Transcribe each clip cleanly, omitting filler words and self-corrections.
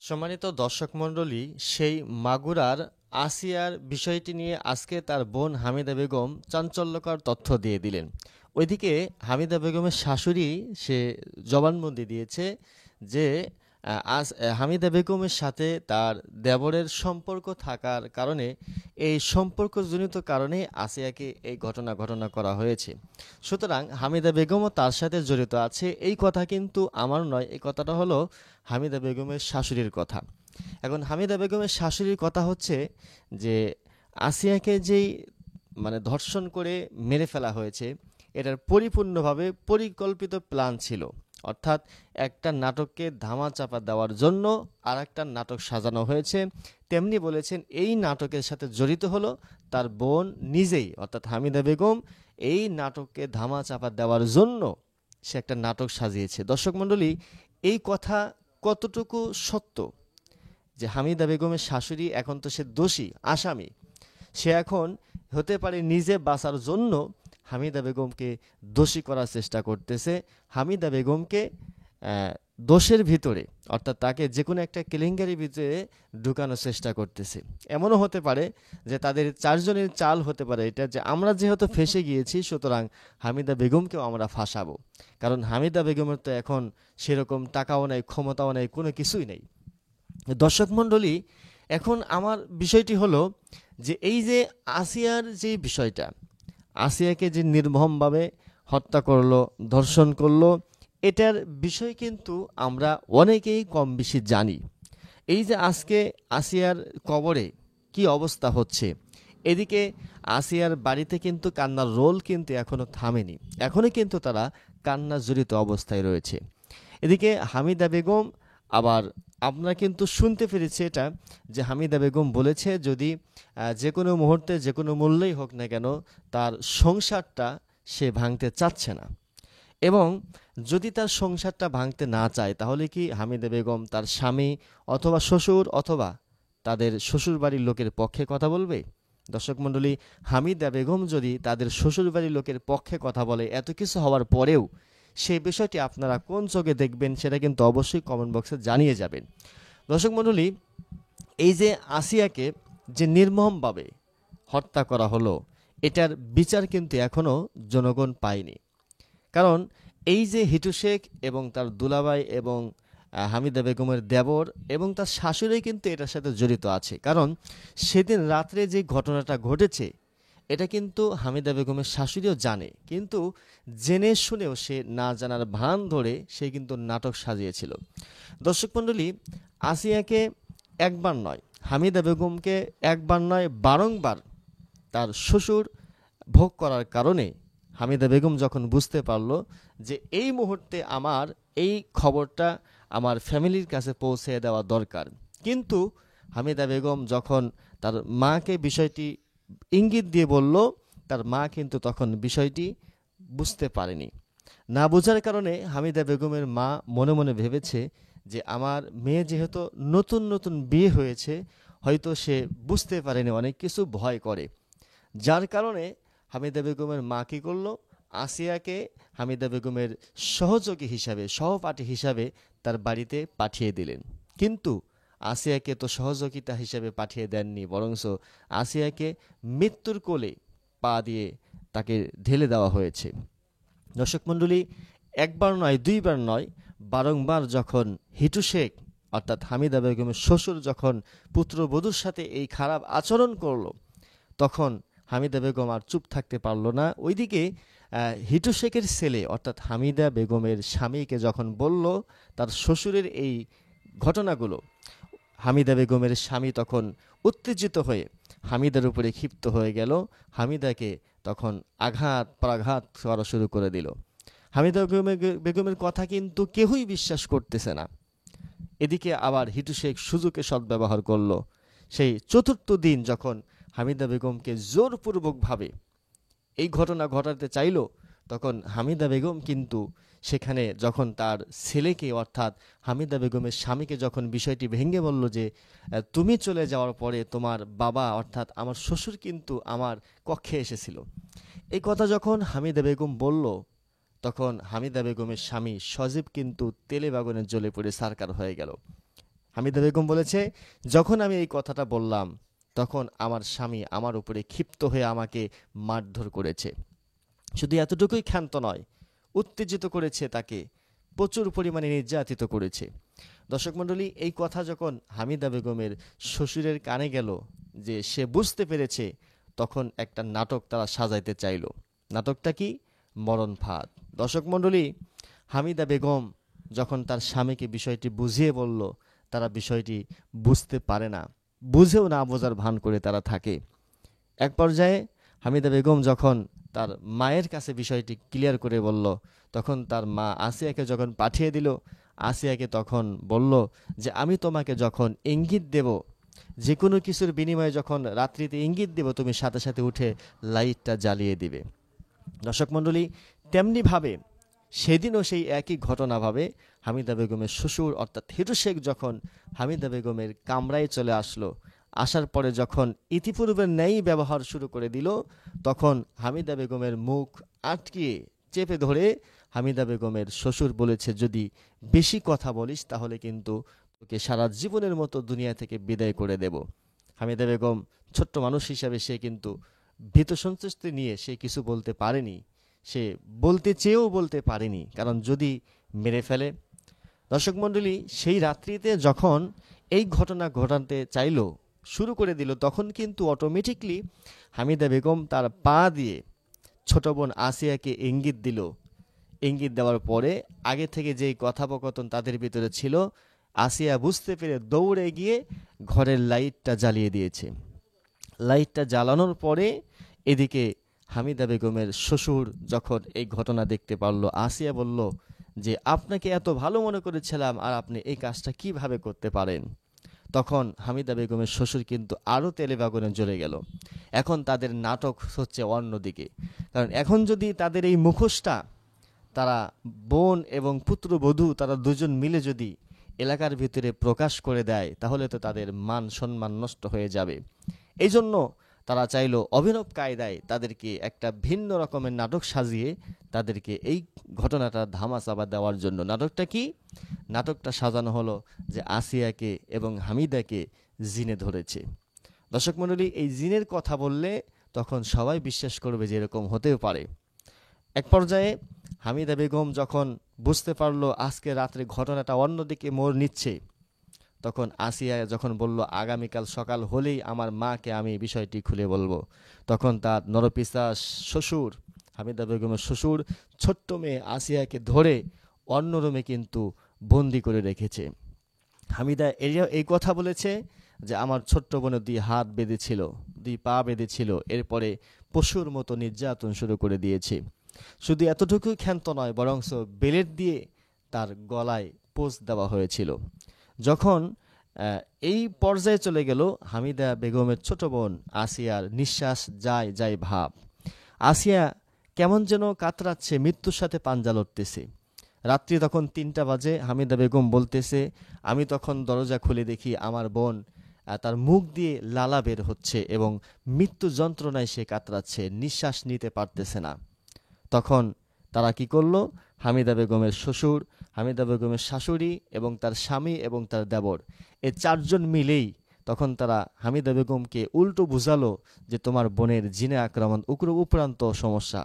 সম্মানিত দর্শক মণ্ডলী, সেই মাগুরার আসিয়ার বিষয়টি নিয়ে আজকে তার বোন হামিদা বেগম চাঞ্চল্যকর তথ্য দিয়ে দিলেন। ওইদিকে হামিদা বেগমের শাশুড়ি সে জবানবন্দি দিয়েছে যে হামিদা বেগমের সাথে তার দেবরের সম্পর্ক থাকার কারণে, এই সম্পর্কজনিত কারণে আসিয়াকে এই ঘটনা করা হয়েছে। সুতরাং হামিদা বেগমও তার সাথে জড়িত আছে, এই কথা কিন্তু আমার নয়। এই কথাটা হলো হামিদা বেগমের শাশুড়ির কথা। এখন হামিদা বেগমের শাশুড়ির কথা হচ্ছে যে আসিয়াকে যেই ধর্ষণ করে মেরে ফেলা হয়েছে, এটার পরিপূর্ণভাবে পরিকল্পিত প্ল্যান ছিল। অর্থাৎ একটা নাটককে ধামাচাপা দেওয়ার জন্য আর একটা নাটক সাজানো হয়েছে। তেমনি বলেছেন এই নাটকের সাথে জড়িত হলো তার বোন নিজেই, অর্থাৎ হামিদা বেগম এই নাটককে ধামাচাপা দেওয়ার জন্য সে একটা নাটক সাজিয়েছে। দর্শক মণ্ডলী, এই কথা কতটুকু সত্য যে হামিদা বেগমের শাশুড়ি এখন তো সে দোষী, আসামি, সে এখন হতে পারে নিজে বাঁচার জন্য হামিদা বেগমকে দোষী করার চেষ্টা করতেছে, হামিদা বেগমকে দোষের ভিতরে, অর্থাৎ তাকে যে কোনো একটা কেলেঙ্কারির ভিতরে ঢুকানোর চেষ্টা করতেছে। এমনও হতে পারে যে তাদের চারজনের চাল হতে পারে এটা, যে আমরা যেহেতু ফেঁসে গিয়েছি সুতরাং হামিদা বেগমকেও আমরা ফাঁসাবো। কারণ হামিদা বেগমের তো এখন সেরকম টাকাও নেই, ক্ষমতাও নেই, কোনো কিছুই নেই। দর্শক মণ্ডলী, এখন আমার বিষয়টি হলো যে এই যে আসিয়ার যে বিষয়টা, আসিয়াকে যে নির্মমভাবে হত্যা করলো, ধর্ষণ করলো, এটার বিষয় কিন্তু আমরা অনেকেই কম বেশি জানি। এই যে আজকে আসিয়ার কবরে কি অবস্থা হচ্ছে, এদিকে আসিয়ার বাড়িতে কিন্তু কান্নার রোল কিন্তু এখনো থামেনি, এখনো কিন্তু তারা কান্না জড়িত অবস্থায় রয়েছে। এদিকে হামিদা বেগম, আবার আমরা কিন্তু শুনতে পেরেছি এটা যে হামিদা বেগম বলেছে যদি যে কোনো মুহূর্তে যে কোনো মূল্যেই হোক না কেন তার সংসারটা সে ভাঙতে চাচ্ছে না, এবং যদি তার সংসারটা ভাঙতে না চায় তাহলে কি হামিদা বেগম তার স্বামী অথবা শ্বশুর অথবা তাদের শ্বশুর বাড়ির লোকের পক্ষে কথা বলবে? দর্শক মণ্ডলী, হামিদা বেগম যদি তাদের শ্বশুর বাড়ির লোকের পক্ষে কথা বলে এত কিছু হওয়ার পরেও, সেই বিষয়টি আপনারা কোন চোখে দেখবেন সেটা কিন্তু অবশ্যই কমেন্ট বক্সে জানিয়ে যাবেন। দর্শক মণ্ডলী, এই যে আসিয়াকে যে নির্মমভাবে হত্যা করা হলো, এটার বিচার কিন্তু এখনও জনগণ পায়নি। কারণ এই যে হিটু শেখ এবং তার দুলাভাই এবং হামিদা বেগমের দেবর এবং তার শাশুড়ি কিন্তু এটার সাথে জড়িত আছে। কারণ সেদিন রাত্রে যে ঘটনাটা ঘটেছে এটা কিন্তু হামিদা বেগমের শাশুড়িও জানে, কিন্তু জেনে শুনেও সে না জানার ভান ধরে সে কিন্তু নাটক সাজিয়েছিল। দর্শক মণ্ডলী, আসিয়াকে একবার নয়, হামিদা বেগমকে একবার নয় বারংবার তার শ্বশুর ভোগ করার কারণে হামিদা বেগম যখন বুঝতে পারল যে এই মুহূর্তে আমার এই খবরটা আমার ফ্যামিলির কাছে পৌঁছে দেওয়া দরকার, কিন্তু হামিদা বেগম যখন তার মাকে বিষয়টি ইঙ্গিত দিয়ে বলল, তার মা কিন্তু তখন বিষয়টি বুঝতে পারেনি। না বোঝার কারণে হামিদা বেগমের মা মনে মনে ভেবেছে যে আমার মেয়ে যেহেতু নতুন নতুন বিয়ে হয়েছে, হয়তো সে বুঝতে পারেনি, অনেক কিছু ভয় করে, যার কারণে হামিদা বেগমের মা কী করলো, আসিয়াকে হামিদা বেগমের সহযোগী হিসাবে, সহপাঠী হিসাবে তার বাড়িতে পাঠিয়ে দিলেন। কিন্তু আসিয়াকে তো সহযোগিতা হিসাবে পাঠিয়ে দেননি, বরঞ্চ আসিয়াকে মৃত্যুর কোলে পা দিয়ে তাকে ঢেলে দেওয়া হয়েছে। দর্শক মণ্ডলী, একবার নয় দুইবার নয়, বারংবার যখন হিটু শেখ অর্থাৎ হামিদা বেগমের শ্বশুর যখন পুত্রবধূর সাথে এই খারাপ আচরণ করলো, তখন হামিদা বেগম আর চুপ থাকতে পারল না। ওইদিকে হিটু শেখের ছেলে অর্থাৎ হামিদা বেগমের স্বামীকে যখন বলল তার শ্বশুরের এই ঘটনাগুলো, হামিদা বেগমের স্বামী তখন উত্তেজিত হয়ে হামিদার উপরে ক্ষিপ্ত হয়ে গেল, হামিদাকে তখন আঘাত প্রঘাত করা শুরু করে দিল। হামিদা বেগমের কথা কিন্তু কেউই বিশ্বাস করতেছে না। এদিকে আবার হিটু শেখ সুযোগে সদ্ব্যবহার করল। সেই চতুর্থ দিন যখন হামিদা বেগমকে জোরপূর্বকভাবে এই ঘটনা ঘটাতে চাইল, তখন হামিদা বেগম কিন্তু সেখানে যখন তার ছেলেকে অর্থাৎ হামিদা বেগমের স্বামীকে যখন বিষয়টি ভেঙে বলল যে তুমি চলে যাওয়ার পরে তোমার বাবা অর্থাৎ আমার শ্বশুর কিন্তু আমার কক্ষে এসেছিল, এই কথা যখন হামিদা বেগম বলল, তখন হামিদা বেগমের স্বামী সজীব কিন্তু তেলে বাগুনে জ্বলে পড়ে সারকার হয়ে গেল। হামিদা বেগম বলেছে, যখন আমি এই কথাটা বললাম তখন আমার স্বামী আমার উপরে ক্ষিপ্ত হয়ে আমাকে মারধর করেছে। শুধু এতটুকুই ক্ষান্ত নয়, উত্তেজিত করেছে, তাকে প্রচুর পরিমাণে নির্যাতিত করেছে। দর্শক মণ্ডলী, এই কথা যখন হামিদা বেগমের শ্বশুরের কানে গেল, যে সে বুঝতে পেরেছে, তখন একটা নাটক তারা সাজাইতে চাইল। নাটকটা কি? মরণ ফাঁদ। দর্শক মণ্ডলী, হামিদা বেগম যখন তার স্বামীকে বিষয়টি বুঝিয়ে বলল, তারা বিষয়টি বুঝতে পারে না, বুঝেও না বোঝার ভান করে তারা থাকে। এক পর্যায়ে হামিদা বেগম যখন তার মায়ের কাছে বিষয়টি ক্লিয়ার করে বলল, তখন তার মা আসিয়াকে যখন পাঠিয়ে দিল, আসিয়াকে তখন বলল যে আমি তোমাকে যখন ইঙ্গিত দেব, যে কোনো কিছুর বিনিময়ে যখন রাত্রিতে ইঙ্গিত দেব, তুমি সাথে সাথে উঠে লাইটটা জ্বালিয়ে দিবে। দর্শক মণ্ডলী, তেমনিভাবে সেদিনও সেই একই ঘটনাভাবে হামিদা বেগমের শ্বশুর অর্থাৎ হিটু শেখ যখন হামিদা বেগমের কামরায় চলে আসলো, আসার পরে যখন ইতিপূর্বের ন্যায় ব্যবহার শুরু করে দিল, তখন হামিদা বেগমের মুখ আটকিয়ে চেপে ধরে হামিদা বেগমের শ্বশুর বলেছে, যদি বেশি কথা বলিস তাহলে কিন্তু তোকে সারা জীবনের মতো দুনিয়া থেকে বিদায় করে দেব। হামিদা বেগম ছোট্ট মানুষ হিসাবে সে কিন্তু ভীত সন্তুষ্টি নিয়ে সে কিছু বলতে পারেনি, সে বলতে চেয়েও বলতে পারেনি, কারণ যদি মেরে ফেলে। দর্শক মণ্ডলী, সেই রাত্রিতে যখন এই ঘটনা ঘটাতে চাইল, শুরু করে দিল, তখন কিন্তু অটোমেটিকলি হামিদা বেগম তার পা দিয়ে ছোট বোন আসিয়াকে ইঙ্গিত দিল। ইঙ্গিত দেওয়ার পরে আগে থেকে যেই কথোপকথন তাদের ভিতরে ছিল, আসিয়া বুঝতে পেরে দৌড়ে গিয়ে ঘরের লাইটটা জ্বালিয়ে দিয়েছে। লাইটটা জ্বালানোর পরে এদিকে হামিদা বেগমের শ্বশুর যখন এই ঘটনা দেখতে পারল, আসিয়া বলল যে আপনাকে এত ভালো মনে করেছিলাম, আর আপনি এই কাজটা কিভাবে করতে পারেন? তখন হামিদা বেগমের শ্বশুর কিন্তু আরও তেলে বাগুনে জ্বলে গেল। এখন তাদের নাটক হচ্ছে অন্যদিকে, কারণ এখন যদি তাদের এই মুখোশটা তারা বোন এবং পুত্রবধূ তারা দুজন মিলে যদি এলাকার ভিতরে প্রকাশ করে দেয়, তাহলে তো তাদের মান সম্মান নষ্ট হয়ে যাবে। এই জন্য তারা চাইলো অভিনব কায়দায় তাদেরকে একটা ভিন্ন রকমের নাটক সাজিয়ে তাদেরকে এই ঘটনাটা ধামাচাপা দেওয়ার জন্য। নাটকটা কি? নাটকটা সাজানো হলো যে আসিয়াকে এবং হামিদাকে জিনে ধরেছে। দর্শক মণ্ডলী, এই জিনের কথা বললে তখন সবাই বিশ্বাস করবে যে এরকম হতেও পারে। এক পর্যায়ে হামিদা বেগম যখন বুঝতে পারলো আজকে রাত্রে ঘটনাটা অন্যদিকে মোড় নিচ্ছে, তখন আসিয়া যখন বলল আগামীকাল সকাল হলেই আমার মাকে আমি বিষয়টি খুলে বলবো, তখন তার নরপিশাচ শ্বশুর, হামিদা বেগমের শ্বশুর, ছোট্ট মেয়ে আসিয়াকে ধরে অন্য রুমে কিন্তু বন্দি করে রেখেছে। হামিদা এই কথা বলেছে যে আমার ছোট্ট বোনের 2 হাত বেঁধেছিল, 2 পা বেঁধেছিল, এরপরে পশুর মতো নির্যাতন শুরু করে দিয়েছে। শুধু এতটুকুই ক্ষান্ত নয়, বরং বেলেট দিয়ে তার গলায় পোঁচ দেওয়া হয়েছিল। যখন এই পর্যায়ে চলে গেল, হামিদা বেগমের ছোট বোন আসিয়ার নিঃশ্বাস যায় যায় ভাব। আসিয়া কেমন যেন কাতরাচ্ছে, মৃত্যুর সাথে পাঞ্জা লড়তেছে। রাত্রি তখন 3টা বাজে। হামিদা বেগম বলতেছে, আমি তখন দরজা খুলে দেখি আমার বোন তার মুখ দিয়ে লালা বের হচ্ছে এবং মৃত্যু যন্ত্রণায় সে কাতরাচ্ছে, নিঃশ্বাস নিতে পারতেছে না। তখন তারা কি করলো? হামিদা বেগমের শ্বশুর, হামিদা বেগমের শাশুড়ি এবং তার স্বামী এবং তার দেবর, এই 4 জন মিলেই তখন তারা হামিদা বেগমকে উল্টো বুঝালো যে তোমার বোনের জিনে আক্রমণ উপরান্ত সমস্যা,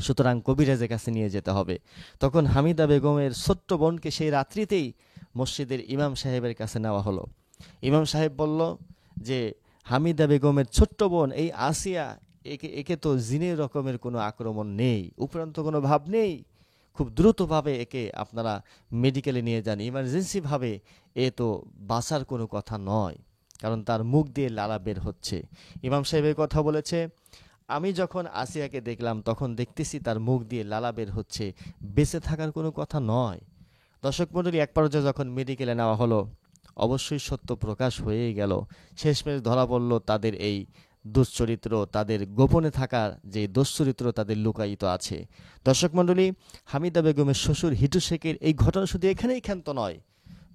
সুতরাং কবিরাজের কাছে নিয়ে যেতে হবে। তখন হামিদা বেগমের ছোট্ট বোনকে সেই রাত্রিতেই মসজিদের ইমাম সাহেবের কাছে নেওয়া হলো। ইমাম সাহেব বলল যে হামিদা বেগমের ছোট্ট বোন এই আসিয়া, একে তো জিনের রকমের কোনো আক্রমণ নেই, উপরান্ত কোনো ভাব নেই, খুব দ্রুতভাবে একে আপনারা মেডিকেলে নিয়ে যান, ইমার্জেন্সিভাবে, এ তো বাঁচার কোনো কথা নয়, কারণ তার মুখ দিয়ে লালা বের হচ্ছে। ইমাম সাহেবের কথা বলেছে, আমি যখন আসিয়াকে দেখলাম তখন দেখতেছি তার মুখ দিয়ে লালা বের হচ্ছে, বেঁচে থাকার কোনো কথা নয়। দর্শক মণ্ডলী, এক পর্যায়ে যখন মেডিকেলে নেওয়া হলো, অবশ্যই সত্য প্রকাশ হয়েই গেল। শেষমেশ ধরা পড়ল তাদের এই দুশ্চরিত্র, তাদের গোপনে থাকার যে দুশ্চরিত্র তাদের লুকায়িত আছে। দর্শক মণ্ডলী, হামিদা বেগমের শ্বশুর হিটু শেখের এই ঘটনা শুধু এখানেই ক্ষান্ত নয়,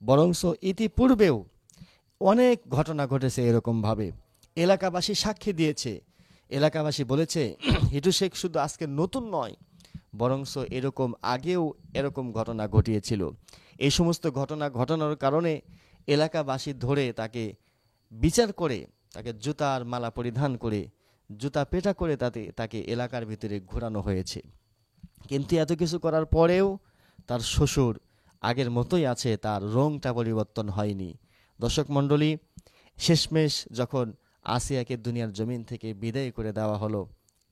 বরংস ইতিপূর্বেও অনেক ঘটনা ঘটেছে এরকমভাবে। এলাকাবাসী সাক্ষী দিয়েছে, এলাকাবাসী বলেছে হিটু শেখ শুধু আজকে নতুন নয়, বরংস এরকম আগেও এরকম ঘটনা ঘটিয়েছিল। এই সমস্ত ঘটনা ঘটানোর কারণে এলাকাবাসী ধরে তাকে বিচার করে, তাকে জুতার মালা পরিধান করে, জুতা পেটা করে তাকে এলাকার ভিতরে ঘোরানো হয়েছে। কিন্তু এত কিছু করার পরেও তার শ্বশুর আগের মতোই আছে, তার রংটা পরিবর্তন হয়নি। দর্শক মণ্ডলী, শেষমেশ যখন আসিয়াকে দুনিয়ার জমিন থেকে বিদায় করে দেওয়া হলো,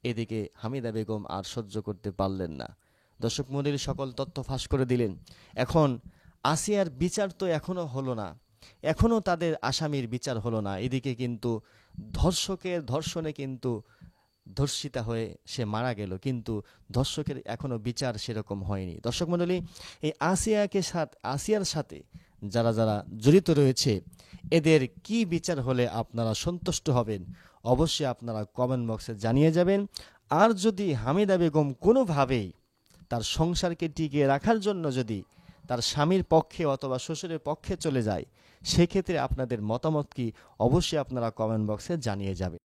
এদিকে হামিদা বেগম আর সহ্য করতে পারলেন না। দর্শক মণ্ডলী সকল তথ্য ফাঁস করে দিলেন। এখন আসিয়ার বিচার তো এখনো হলো না, এখনো তাদের আসামির বিচার হলো না। এদিকে কিন্তু ধর্ষকের ধর্ষণে কিন্তু ধর্ষিতা হয়ে সে মারা গেল, কিন্তু ধর্ষকের এখনো বিচার সেরকম হয়নি। দর্শক মণ্ডলী, এই আসিয়ার সাথে যারা যারা জড়িত রয়েছে, এদের কি বিচার হলে আপনারা সন্তুষ্ট হবেন, অবশ্যই আপনারা কমেন্ট বক্সে জানিয়ে যাবেন। আর যদি হামিদা বেগম কোনোভাবেই তার সংসারকে টিকিয়ে রাখার জন্য যদি তার স্বামীর পক্ষে অথবা শ্বশুরের পক্ষে চলে যায়, সেক্ষেত্রে আপনাদের মতামত কি, অবশ্যই আপনারা কমেন্ট বক্সে জানিয়ে যাবেন।